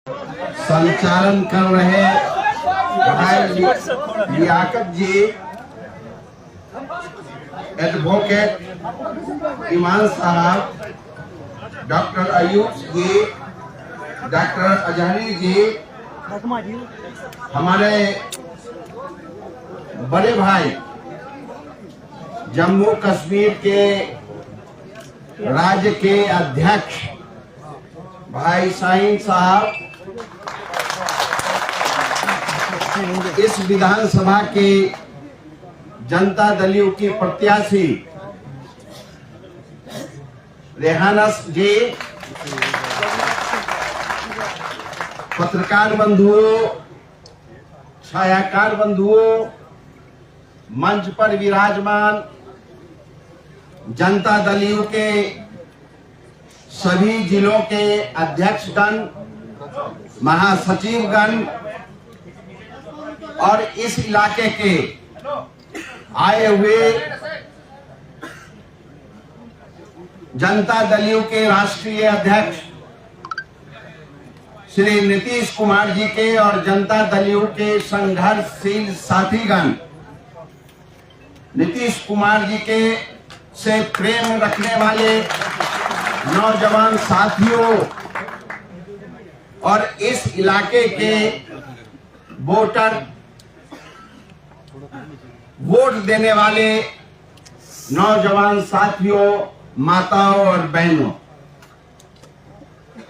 संचालन कर रहे भाई लियाकत जी, एडवोकेट ईमान साहब, डॉक्टर अयूब जी, डॉक्टर अजहरी जी, हमारे बड़े भाई जम्मू कश्मीर के राज्य के अध्यक्ष भाई शाहीन साहब, इस विधानसभा की जनता दल की प्रत्याशी रेहाना जी, पत्रकार बंधुओं, छायाकार बंधुओं, मंच पर विराजमान जनता दल के सभी जिलों के अध्यक्षगण, महासचिवगण और इस इलाके के आए हुए जनता दल के राष्ट्रीय अध्यक्ष श्री नीतीश कुमार जी के और जनता दल के संघर्षशील साथीगण, नीतीश कुमार जी के से प्रेम रखने वाले नौजवान साथियों और इस इलाके के वोटर, वोट देने वाले नौजवान साथियों, माताओं और बहनों,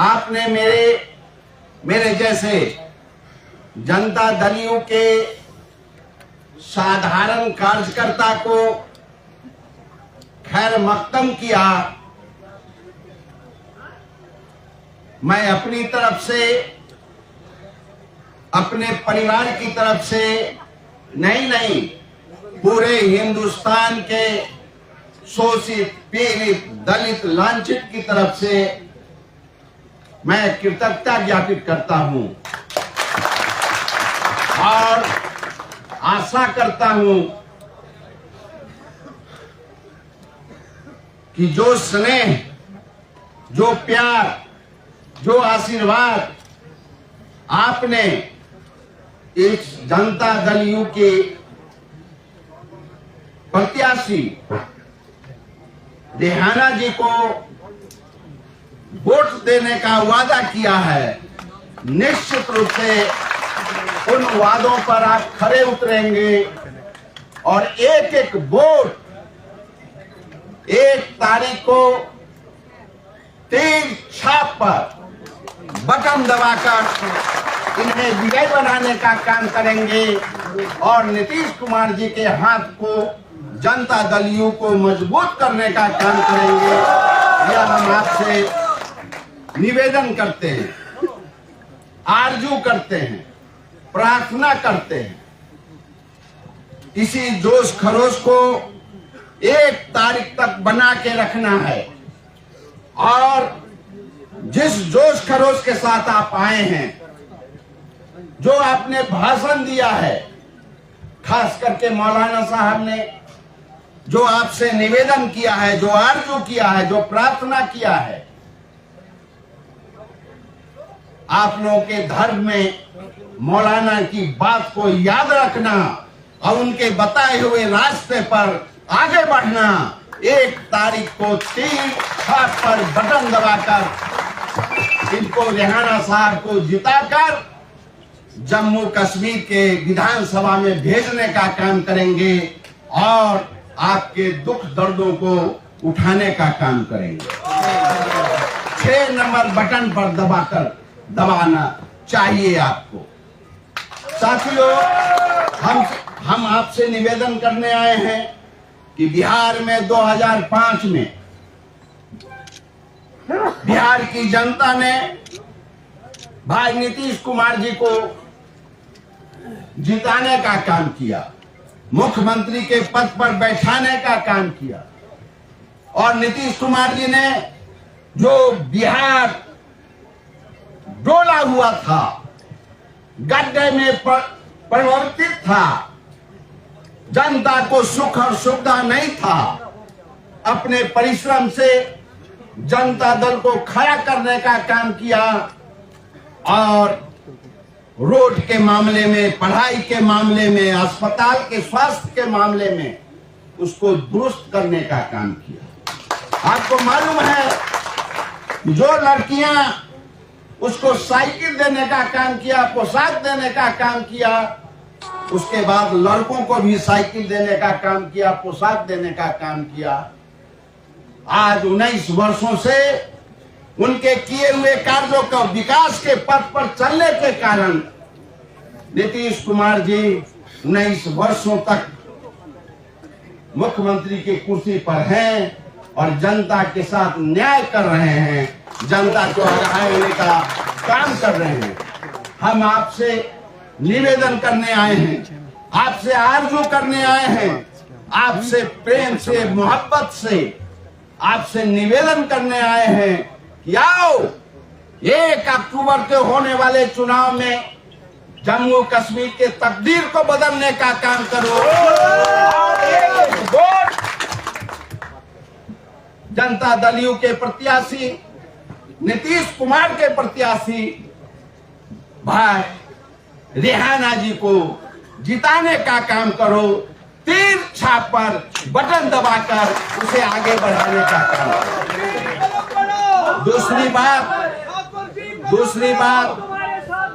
आपने मेरे जैसे जनता दलियों के साधारण कार्यकर्ता को खैर मकदम किया। मैं अपनी तरफ से, अपने परिवार की तरफ से नहीं पूरे हिंदुस्तान के शोषित, पीड़ित, दलित, लांछित की तरफ से मैं कृतज्ञता ज्ञापित करता हूं और आशा करता हूं कि जो स्नेह, जो प्यार, जो आशीर्वाद आपने इस जनता दल के प्रत्याशी रेहाना जी को वोट देने का वादा किया है, निश्चित रूप से उन वादों पर आप खरे उतरेंगे और एक एक वोट 1 तारीख को तीर छाप पर बटन दबाकर इन्हें विजय बनाने का काम करेंगे और नीतीश कुमार जी के हाथ को, जनता दलियों को मजबूत करने का काम करेंगे। यह हम आपसे निवेदन करते हैं, आरजू करते हैं, प्रार्थना करते हैं। इसी जोश खरोश को 1 तारीख तक बना के रखना है और जिस जोश खरोश के साथ आप आए हैं, जो आपने भाषण दिया है, खास करके मौलाना साहब ने जो आपसे निवेदन किया है, जो आरजू किया है, जो प्रार्थना किया है, आप लोगों के धर्म में मौलाना की बात को याद रखना और उनके बताए हुए रास्ते पर आगे बढ़ना। 1 तारीख को तीर छाप पर बटन दबाकर इनको, रेहाना साहब को जिताकर जम्मू कश्मीर के विधानसभा में भेजने का काम करेंगे और आपके दुख दर्दों को उठाने का काम करेंगे। 6 नंबर बटन पर दबाना चाहिए आपको। साथियों, हम आपसे निवेदन करने आए हैं कि बिहार में 2005 में बिहार की जनता ने भाई नीतीश कुमार जी को जिताने का काम किया, मुख्यमंत्री के पद पर बैठाने का काम किया और नीतीश कुमार जी ने जो बिहार डोला हुआ था, गड्ढे में परिवर्तित था, जनता को सुख और सुविधा नहीं था, अपने परिश्रम से जनता दल को खड़ा करने का काम किया और रोड के मामले में, पढ़ाई के मामले में, अस्पताल के स्वास्थ्य के मामले में उसको दुरुस्त करने का काम किया। आपको मालूम है जो लड़कियां उसको साइकिल देने का काम किया, पोशाक देने का काम किया, उसके बाद लड़कों को भी साइकिल देने का काम किया, पोशाक देने का काम किया। आज 19 वर्षों से उनके किए हुए कार्यों का विकास के पथ पर चलने के कारण नीतीश कुमार जी 19 वर्षों तक मुख्यमंत्री की कुर्सी पर हैं और जनता के साथ न्याय कर रहे हैं, जनता को आगाने का काम कर रहे हैं। हम आपसे निवेदन करने आए हैं, आपसे आरजू करने आए हैं, आपसे प्रेम से, मोहब्बत से आपसे निवेदन करने आए हैं कि आओ 1 अक्टूबर के होने वाले चुनाव में जम्मू कश्मीर के तकदीर को बदलने का काम करो और एक वोट जनता दल यू के प्रत्याशी नीतीश कुमार के प्रत्याशी भाई रेहाना जी को जिताने का काम करो। तीर छाप पर बटन दबाकर उसे आगे बढ़ाने का काम करो। दूसरी बात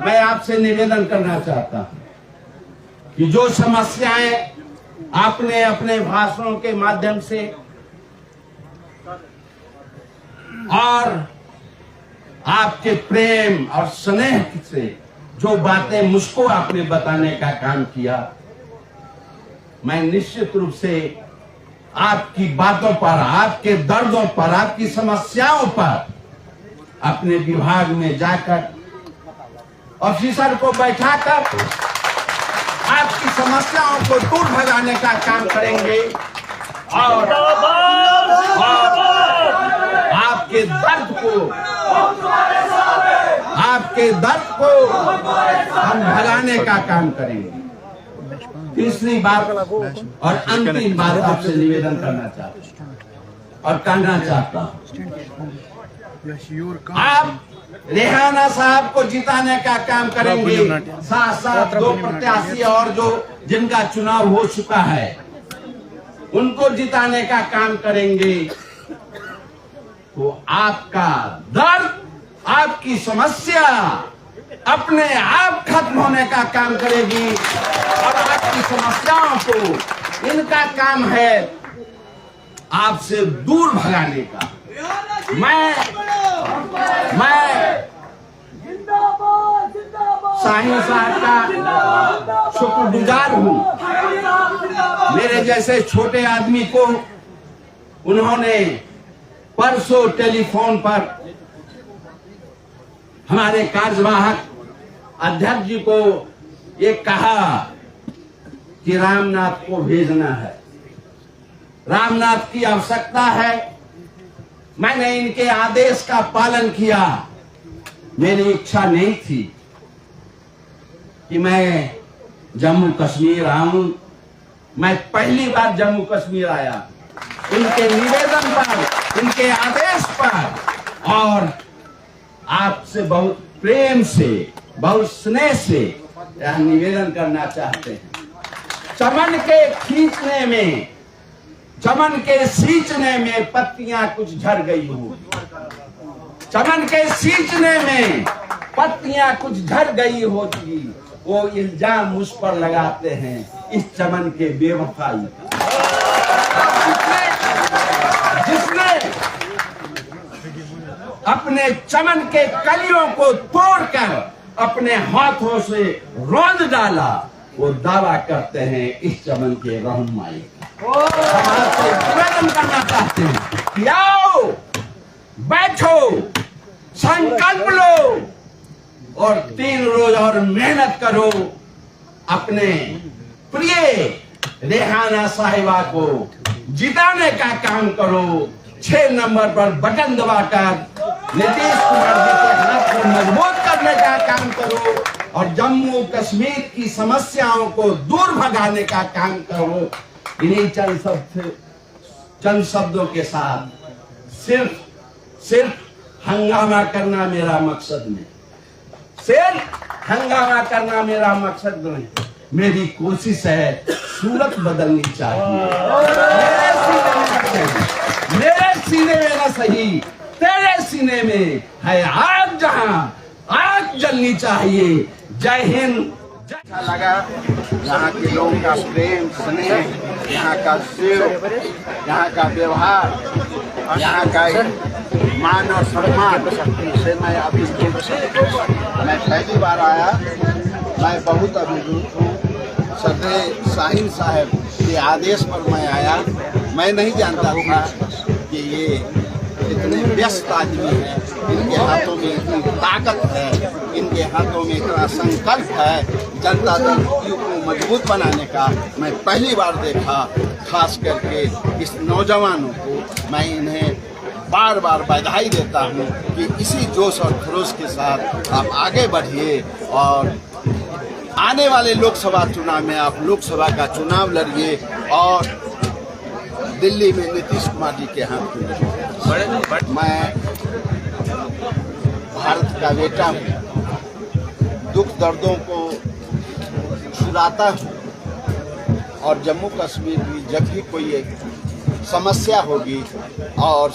मैं आपसे निवेदन करना चाहता हूं कि जो समस्याएं आपने अपने भाषणों के माध्यम से और आपके प्रेम और स्नेह से जो बातें मुझको आपने बताने का काम किया, मैं निश्चित रूप से आपकी बातों पर, आपके दर्दों पर, आपकी समस्याओं पर अपने विभाग में जाकर ऑफिसर को बैठाकर आपकी समस्याओं को दूर भगाने का काम करेंगे और आपके दर्द को हम भगाने का काम करेंगे। तीसरी बात और अंतिम बात आपसे निवेदन करना चाहता हूं और कहना चाहता हूं, आप रेहाना साहब को जिताने का काम करेंगे, साथ साथ 2 प्रत्याशी और जो जिनका चुनाव हो चुका है उनको जिताने का काम करेंगे, तो आपका दर्द, आपकी समस्या अपने आप खत्म होने का काम करेगी और आपकी समस्याओं को, इनका काम है आपसे दूर भगाने का। मैं शाहीन साहब का शुक्रगुजार हूं। मेरे जैसे छोटे आदमी को उन्होंने परसों टेलीफोन पर हमारे कार्यवाहक अध्यक्ष जी को ये कहा कि रामनाथ को भेजना है, रामनाथ की आवश्यकता है। मैंने इनके आदेश का पालन किया। मेरी इच्छा नहीं थी कि मैं जम्मू कश्मीर आऊं। मैं पहली बार जम्मू कश्मीर आया इनके निवेदन पर, इनके आदेश पर, और आपसे बहुत प्रेम से, बहुत स्नेह से यह निवेदन करना चाहते हैं। चमन के खींचने में, चमन के सींचने में पत्तियां कुछ झड़ गई हो, चमन के सींचने में पत्तियां कुछ झड़ गई होती, वो इल्जाम मुझ पर लगाते हैं इस चमन के बेवफाई जिसने अपने चमन के कलियों को तोड़कर अपने हाथों से रौंद डाला, वो दावा करते हैं इस चमन के रहनुमाई का। हम आपसे निवेदन करना चाहते हैं कि आओ, बैठो, संकल्प लो और 3 रोज और मेहनत करो, अपने प्रिय रेहाना साहिबा को जिताने का काम करो। 6 नंबर पर बटन दबाकर नीतीश कुमार जी के हाथ को मजबूत करने का काम करो और जम्मू कश्मीर की समस्याओं को दूर भगाने का काम करो। इन्हीं चंद शब्दों के साथ सिर्फ हंगामा करना मेरा मकसद नहीं। सिर्फ हंगामा करना मेरा मकसद नहीं, मेरी कोशिश है सूरत बदलनी चाहिए। मेरे सीने में ना सही, तेरे सीने में है आग, जहां आग जलनी चाहिए। जय हिंद। अच्छा लगा यहाँ के लोगों का प्रेम स्नेह, यहाँ का सेव, यहाँ का व्यवहार, यहाँ का मान और सम्मान से मैं अभी मैं पहली बार आया, मैं बहुत अभिभूत हूँ। सरदार शाहीन साहब के आदेश पर मैं आया। मैं नहीं जानता था कि ये इतने व्यस्त आदमी हैं, इनके हाथों में इतनी ताकत है, इनके हाथों में इतना संकल्प है जनता दल को मजबूत बनाने का। मैं पहली बार देखा, खास करके इस नौजवानों को मैं इन्हें बार बार बधाई देता हूँ कि इसी जोश और खरोश के साथ आप आगे बढ़िए और आने वाले लोकसभा चुनाव में आप लोकसभा का चुनाव लड़िए और दिल्ली में नीतीश कुमार जी के हाथ में। मैं भारत का बेटा हूँ, दुख दर्दों को छुड़ाता हूँ और जम्मू कश्मीर में जब भी कोई एक समस्या होगी और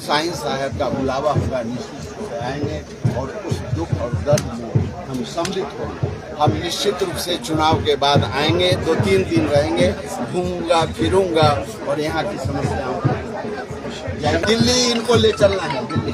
शाहीन साहब का बुलावा होगा, निश्चित से आएंगे और उस दुख और दर्द में हम सम्मिलित होंगे। हम निश्चित रूप से चुनाव के बाद आएंगे, 2-3 दिन रहेंगे, घूमूंगा फिरूंगा और यहाँ की समस्याओं को दिल्ली इनको ले चलना है। दिल्ली